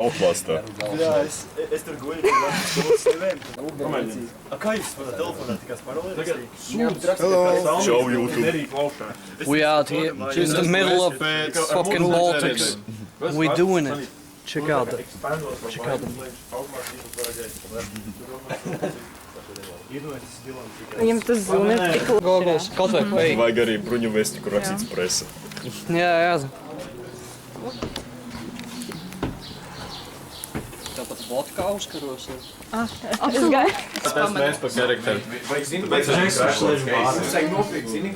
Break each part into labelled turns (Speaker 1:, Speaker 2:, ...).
Speaker 1: Auflastā.
Speaker 2: Jā, es tur guļu, tur stāvot slimēm. Kā jūs par telefonā tikās parolēs?
Speaker 1: Show YouTube.
Speaker 3: We out here in the middle of fucking Baltics. We doing it. Check out the.
Speaker 4: Viņam tas zuna tik labi.
Speaker 3: Goggles, kaut vai fake.
Speaker 1: Vajag arī bruņu vesti, kur rakstīts presa.
Speaker 3: Jā. Tāpat vodka uzkaros.
Speaker 4: Es gāju.
Speaker 5: Tas mēs par karakteru.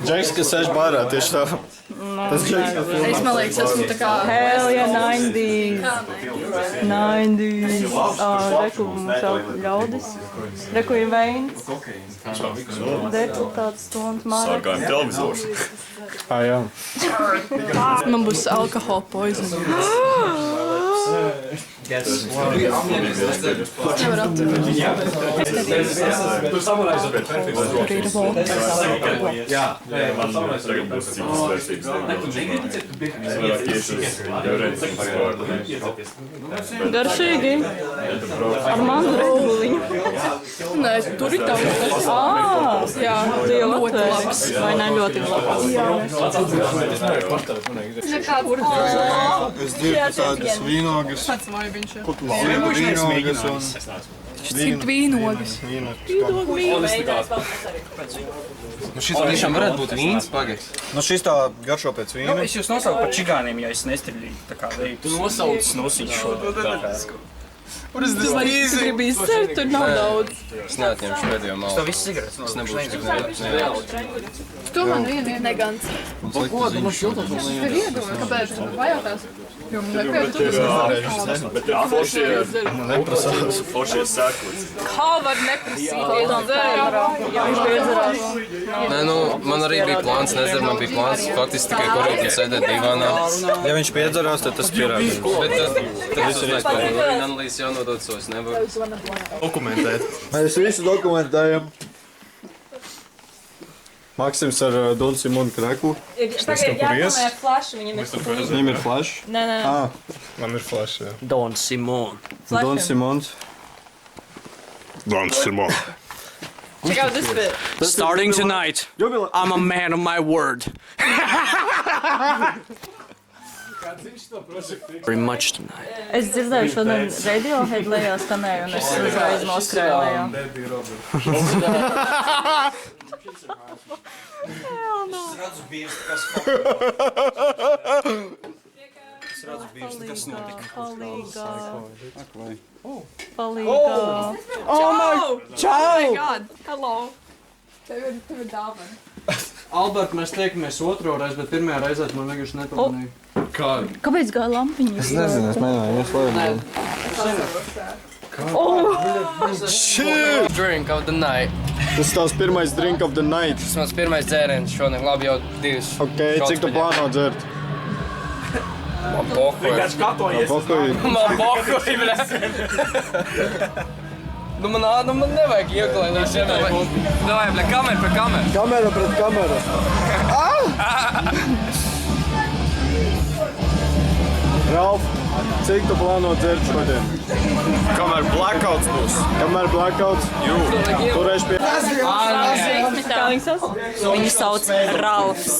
Speaker 5: Džeks, kas sēž bārā, tieši tā. Tas Džeks.
Speaker 4: Es man liekas, esmu tā kā...
Speaker 6: Hell yeah, 90s. 90s. Reku mums jau ļaudis. Reku ir veins. Deputāts Tons Mārek.
Speaker 1: Sākājam televizors.
Speaker 5: Jā.
Speaker 4: Man būs alkohola poisoning. Es nevaru atturēt. Tur ir vodka.
Speaker 1: Man tagad būs citas versijas. Es vairāk iešu uz Jurēnijas.
Speaker 6: Garšīgi. Ar manu reguliņu.
Speaker 4: Nē, tur ir tavs.
Speaker 6: Jā, tu jau labs. Vai ne ļoti labs?
Speaker 5: Es dzirdu tādas vīnogas.
Speaker 4: Pats vai viņš ir?
Speaker 5: Vīnogas un...
Speaker 4: Cik vīnogas.
Speaker 3: Šis tiešām varētu būt vīns, pagaid.
Speaker 5: Nu šis tā garšo pēc vīna.
Speaker 7: Es jūs nosaucu par čigāniem, ja es nestrīdīju tā kā veidu.
Speaker 3: Tu nosauc
Speaker 7: nosīšu šo.
Speaker 4: Tu gribi izcert, tur nav daudz.
Speaker 3: Es neatņemšu pēdējo malu.
Speaker 7: Tā viss cigaretes.
Speaker 3: Es nebūšu.
Speaker 4: Tu man vienu negants.
Speaker 3: Ko tu man šiltos?
Speaker 4: Tur iedomā, kāpēc tu vajātās? Jo man nepieturas.
Speaker 1: Bet ir foršie sēklis.
Speaker 4: Kā var neprasīt?
Speaker 6: Viņš piedzerās.
Speaker 3: Nē, nu, man arī bija plāns, nezinu, man bija plāns faktiski tikai korīti sēdēt divānā.
Speaker 5: Ja viņš piedzerās, tad tas pierādījums.
Speaker 3: Bet tad viss ir iespējams. Analīzes jau nodot sos, nevar.
Speaker 5: Dokumentēt. Mēs visu dokumentējam. Maksims ar Don Simonu Kreku.
Speaker 6: Tagad jākamē flash, viņam ir flash.
Speaker 5: Viņam ir flash?
Speaker 6: Nē.
Speaker 5: Man ir flash, jā.
Speaker 3: Don Simon.
Speaker 5: Don Simons.
Speaker 1: Don Simon.
Speaker 6: Check out this bit.
Speaker 3: Starting tonight, I'm a man of my word. Very much tonight.
Speaker 6: Es dzirdēju šodien Radiohead lejā skanēju un es uzreiz noskrēju lejā. Palīgā.
Speaker 4: Oh my god. Hello. Tev ir dāvana.
Speaker 3: Albert, mēs tiekamies otro reizi, bet pirmajā reizē man vienkārši nepamanīja.
Speaker 6: Kāpēc gāja lampiņas?
Speaker 5: Es nezinu, es mēģināju ieslēgt.
Speaker 3: Drink of the night.
Speaker 5: Tas ir tavs pirmais drink of the night.
Speaker 3: Tas mans pirmais dzēriens šodien, labi jau divas.
Speaker 5: Ok, cik tu plāno dzert?
Speaker 3: Man pokoja.
Speaker 5: Pokoji.
Speaker 3: Man pokoja, bļa. Nu man nevajag ieklēdāt. Davai, bļa, kamera pret kameru.
Speaker 5: Kamera pret kameru. Ralf, cik tu plāno dzert šodien?
Speaker 1: Kamēr blackouts būs.
Speaker 5: Kamēr blackouts?
Speaker 1: Jū.
Speaker 5: Turēšu pie...
Speaker 6: Kā viņas sauc? Viņu sauc Ralfs.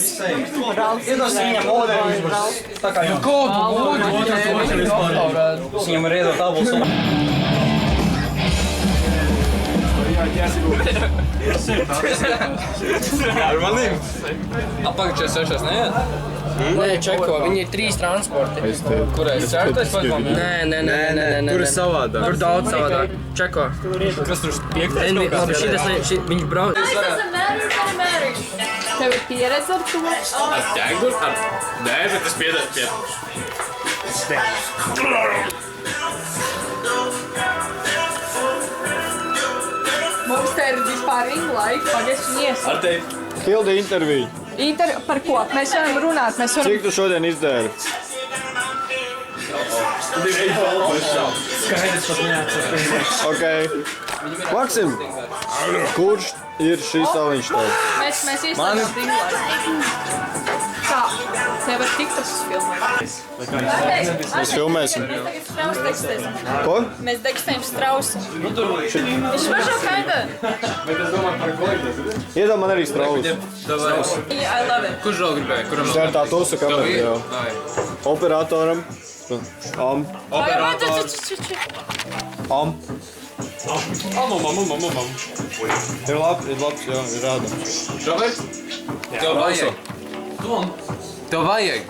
Speaker 7: Viņam ir iedot abus.
Speaker 1: Ar manīm?
Speaker 3: Apakaļ 46, neiet? Nē, čeko, viņi ir 3 transporti. Kurais? 4. padomā? Nē.
Speaker 5: Tur ir savādāk.
Speaker 3: Tur daudz savādāk. Čeko.
Speaker 7: Kas tur 5.
Speaker 3: Labi, šitas ne, viņi brauc.
Speaker 4: Tev ir pieredze ar to?
Speaker 1: Ar ķēguru? Nē, bet es piedaru pie...
Speaker 4: Mums te ir vispār ringlaika. Pagaiši ies.
Speaker 1: Ar tevi?
Speaker 5: Hilda interviju.
Speaker 4: Par ko? Mēs varam runāt, mēs varam...
Speaker 5: Cik tu šodien izdēri?
Speaker 7: Skaidrs pat neatceros.
Speaker 5: Ok. Maksim, kurš ir šis saviņš tev?
Speaker 4: Mēs ieslēdzam ringlaika. Tā. nevar TikToks filmēt.
Speaker 5: Mēs filmēsim.
Speaker 6: Tagad strausu tekstēsim.
Speaker 5: Ko?
Speaker 6: Mēs tekstējam strausu. Viņš var šo kaida.
Speaker 5: Iedod man arī strausu.
Speaker 6: I love it.
Speaker 3: Kurš vēl gribēja? Kuram
Speaker 5: Tā ir tā tusa kamera, jā. Operatoram. Am. Ir labs, jā, ir rādams.
Speaker 3: Robert? Tev vajag.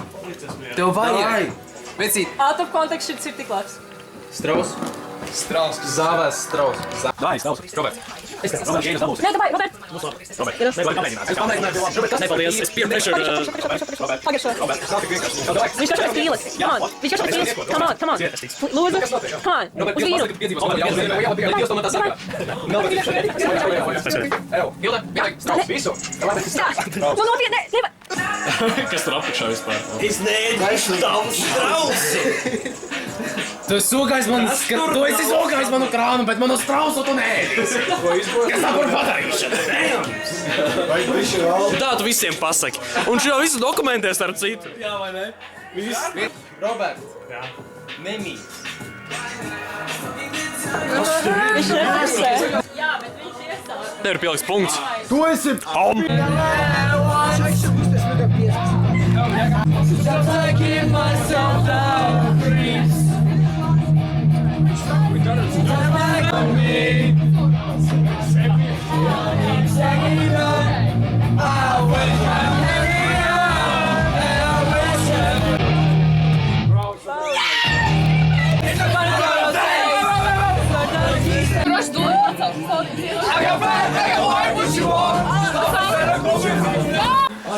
Speaker 3: Tev vajag. Vecīt.
Speaker 6: Out of context šits ir tik labs.
Speaker 3: Straus. Zāvēs straus.
Speaker 7: Dai, stāvs. Robert.
Speaker 6: Nē, davai, Robert.
Speaker 7: Nepaldies, es pieteikšu.
Speaker 6: Pagaid šo. Viņš kašās pīles. Come on. Viņš kašās pīles. Come on. Lūdzu. Come on. Uz vīnu. Nu, nopietni.
Speaker 7: Kas tur apakšā vispār?
Speaker 2: Es neēdu tavu strausi!
Speaker 3: Tu sūkais man, tu esi sūkais manu krānu, bet manu strausu tu neēdīsi. Kas tā par padarīšanu?
Speaker 7: Tā tu visiem pasaki. Un šo visu dokumentē starp citu.
Speaker 3: Jā, vai ne? Robert. Jā. Nemī.
Speaker 6: Viņš nepasē. Jā, bet viņš iestāv.
Speaker 7: Te ir pieliks punkts.
Speaker 5: Tu esi...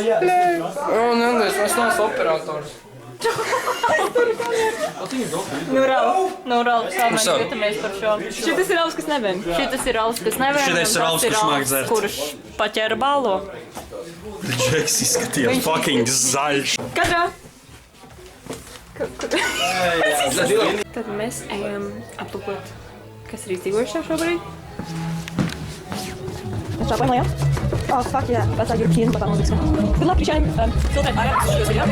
Speaker 3: Nē, es neesmu operators.
Speaker 6: Nu, Ralf, tā mēs jūtamies par šo. Šitas ir Ralfs, kas nevien. Šitas ir Ralfs, kas nevien.
Speaker 7: Šitais ir Ralfs, kurš māk dzert.
Speaker 6: Kurš paķēra balo.
Speaker 7: Džeks izskatījās fucking zaļš.
Speaker 6: Katrā? Tad mēs ejam aplūkot, kas ir izdzīvojušā šobrīd. Mēs šāpojam lejā? Oh, fuck, jā. Vecāki ir kīni par tā mūzikas. Good luck, Ričājiem. Filtrēt ārā, kas šos video.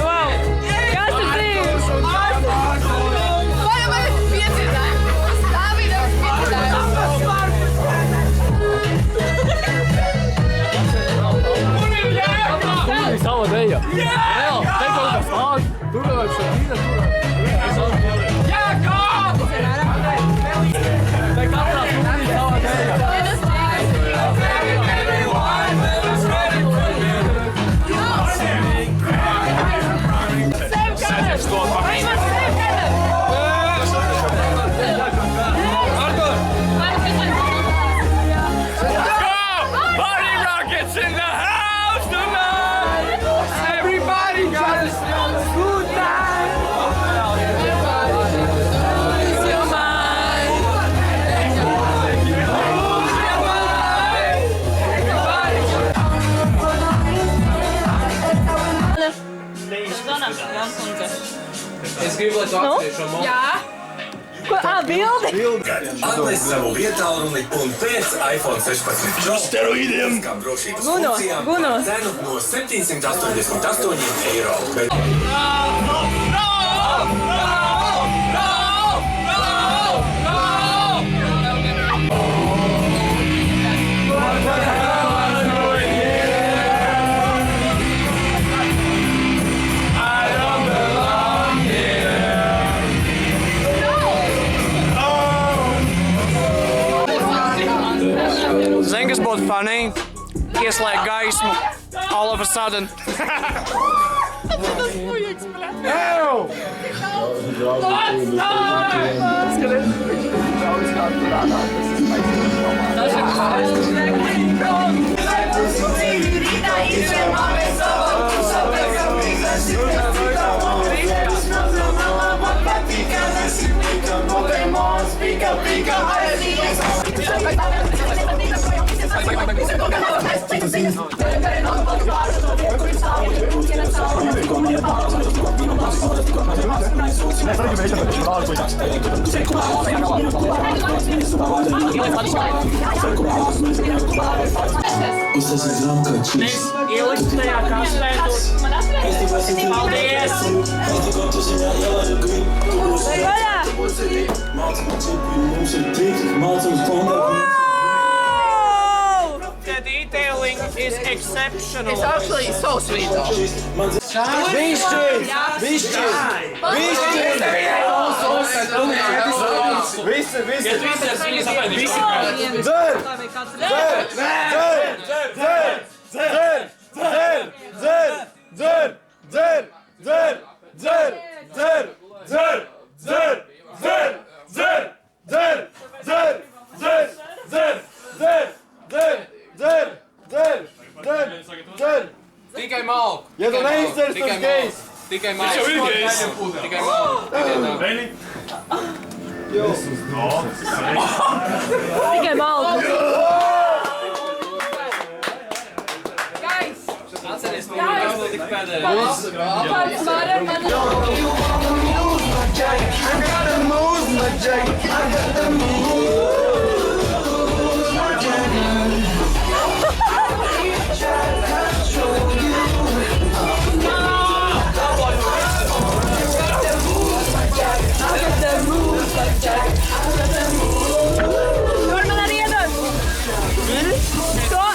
Speaker 6: Wow! Kas ir dzīves?
Speaker 4: Vai man ir piedzīvājums? Tā bija piedzīvājums.
Speaker 7: Sava deja. Reāli, te kaut kas ād. Turēt šo vīna, turēt. Jā, kā! Te katrā tūrī sava deja.
Speaker 3: Es gribu, lai tu atceries šo momentu.
Speaker 6: Jā. Ko? Bildi?
Speaker 8: Atnes savu vietālruni un pēc iPhone 16 Pro steroīdiem skam drošības funkcijām
Speaker 6: Gunos.
Speaker 8: cenu no 788 €.
Speaker 3: Zini, kas būtu funny? Ieslēgt gaismu. All of a sudden.
Speaker 7: Mēs ieliktu tajā kastē. Paldies! The detailing is exceptional.
Speaker 3: It's actually so sweet though. Tikai malku.
Speaker 5: Ja tu neizcers, tas gejs.
Speaker 3: Tikai malku. Tikai malku.
Speaker 6: Tikai malku.
Speaker 3: Atceries, tu nebūtu tik pēdējais.
Speaker 4: Pats varam man.
Speaker 6: Kur man arī iedod?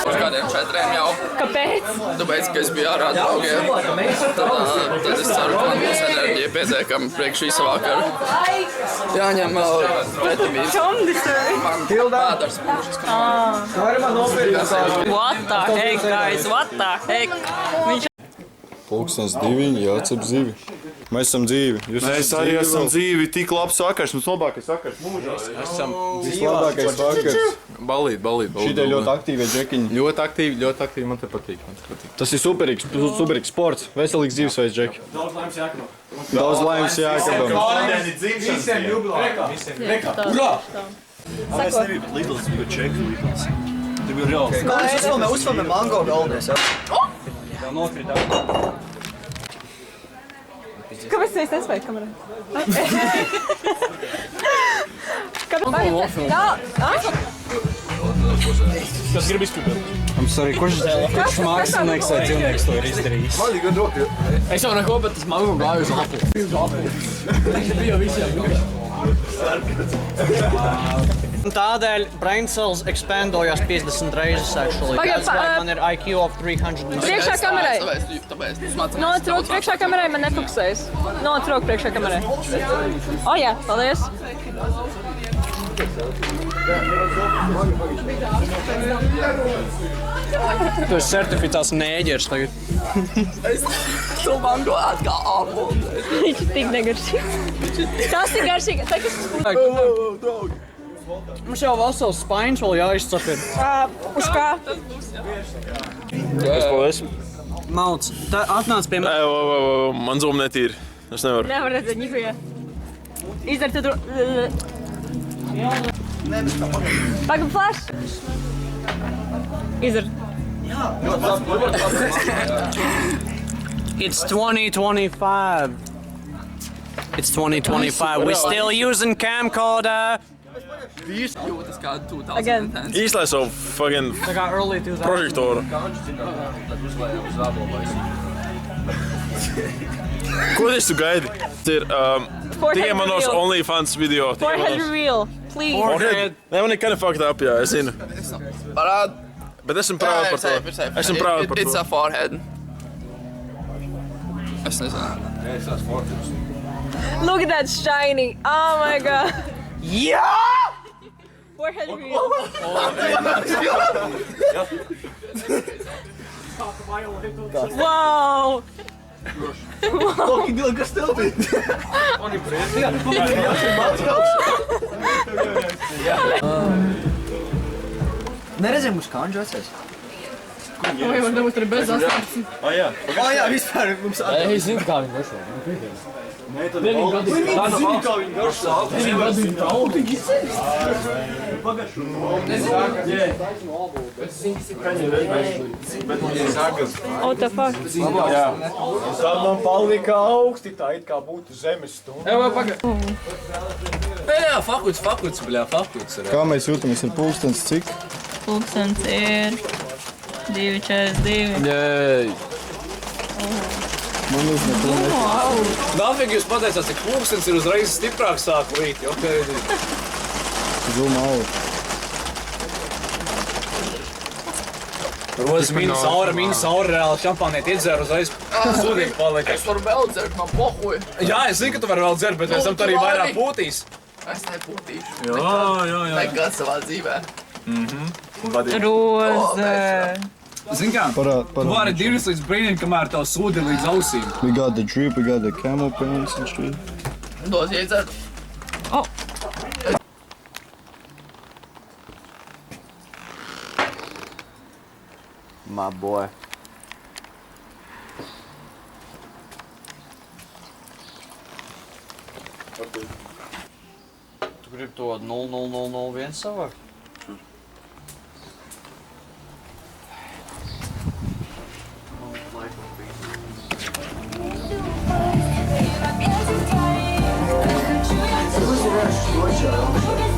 Speaker 3: Uz kādiem 4 jau.
Speaker 6: Kāpēc?
Speaker 3: Tāpēc, ka es biju ārā draugiem. Tad es ceru, ka man būs enerģija pietiekama priekš visu vakaru. Jāņem vēl vitamīns. Man pādars būšas.
Speaker 6: What the heck, guys? What the heck? Viņš...
Speaker 5: Pulkstens 2, jācep zivi. Mēs esam dzīvi.
Speaker 1: Mēs arī esam dzīvi, tik labs vakars, mums labākais vakars mūžā.
Speaker 5: Vislabākais vakars.
Speaker 7: Balīt.
Speaker 5: Šitie ļoti aktīvie džekiņi.
Speaker 7: Ļoti aktīvi, man te patīk.
Speaker 5: Tas ir superīgs sports. Veselīgs dzīvesveids, džeki. Daudz laimes jākabam.
Speaker 2: Visiem jubilā. Urā! Es nebiju, bet Lidls bija čeki Lidls. Tur bija reāls.
Speaker 9: Uzfilmē mango galvenais, jā.
Speaker 2: Jā, nokritā.
Speaker 6: Kāpēc tu nespēji kamerā? Kāpēc?
Speaker 2: Kas grib izpildīt?
Speaker 9: I'm sorry, kurš mākslinieks vai cilvēks to ir izdarījis?
Speaker 7: Es jau neko, bet tas mango gāju uz apli. Bija visiem.
Speaker 9: Tādēļ brain cells expandojās 50 reizes, actually. That's why man ir IQ of 300.
Speaker 6: Priekšā kamerai.
Speaker 3: Tāpēc tu smaciņās.
Speaker 6: Noliec roku priekšā kamerai, man nefokusējas. Noliec roku priekšā kamerai. O, jā, paldies.
Speaker 9: Tu esi certificēts nēģers tagad.
Speaker 3: Tu mango atkal apli.
Speaker 6: Viņš ir tik negaršīgs. Tas ir garšīgi. Tā, kas tas būtu?
Speaker 9: Mums jau vesels spaiņš vēl jāizcep ir.
Speaker 6: Uz kā?
Speaker 1: Paldies.
Speaker 9: Malts, atnāc pie
Speaker 1: Nē, man zūm netīri. Es nevaru.
Speaker 6: Nevar redzēt, ņikuja. Izdara tad... Pagam flash. Izdara.
Speaker 9: It's 2025. It's 2025. We're still using camcorder.
Speaker 3: Jūtas kā 2010.
Speaker 6: Again.
Speaker 1: Īslēj savu fucking
Speaker 9: Tā kā early 2000.
Speaker 1: prožektoru. Ko es tu gaidi? Tas ir tikai manos OnlyFans video.
Speaker 6: Forehead reveal, please.
Speaker 1: Forehead? Nē, man ir kind of fucked up, jā, es zinu.
Speaker 3: Parād.
Speaker 1: Bet esmu proud par to. Esmu proud par to.
Speaker 3: It's a forehead. Es nezinu.
Speaker 6: Look at that shiny. Oh my god.
Speaker 9: Yeah!
Speaker 6: Forehead reveal. Wow.
Speaker 2: Kas tev bija?
Speaker 9: Neredzēju, mums kanģu vecais.
Speaker 4: Vai man dabūt arī bez asins.
Speaker 2: Jā, vispār mums
Speaker 7: Es zinu, kā viņi garšo.
Speaker 2: Nē, tad viņi zina, kā viņi garšo.
Speaker 6: What the fuck?
Speaker 2: Tad man palika augsti, tā it kā būtu zemes stunda.
Speaker 3: Jā, fakuts, bļā, fakuts.
Speaker 5: Kā mēs jūtamies ar pulkstens cik?
Speaker 6: Pulkstens ir 2:42.
Speaker 7: Jēj.
Speaker 5: Man neko
Speaker 3: Nāfīgi jūs pateicāt, cik pulkstens ir uzreiz stiprāk sāk līt, jo?
Speaker 5: Zoom out.
Speaker 3: Rozes minus aura, reāli šampāniet iedzēru uzreiz sūdīgi palika.
Speaker 7: Es varu vēl dzert, man pohuj.
Speaker 3: Jā, es zinu, ka tu vari vēl dzert, bet pēc tam tu arī vairāk pūtīs.
Speaker 7: Es nepūtīšu.
Speaker 3: Jā.
Speaker 7: Nekad savā dzīvē.
Speaker 6: Roze.
Speaker 3: Zini kā, tu vari divas līdz brīdim, kamēr tev sūdi līdz ausīm.
Speaker 5: We got the drip, we got the camel pants and shit.
Speaker 7: Dos iedzert.
Speaker 6: Oh.
Speaker 5: My boy.
Speaker 9: Tu gribi to 00001 savākt?
Speaker 10: Who's the rest?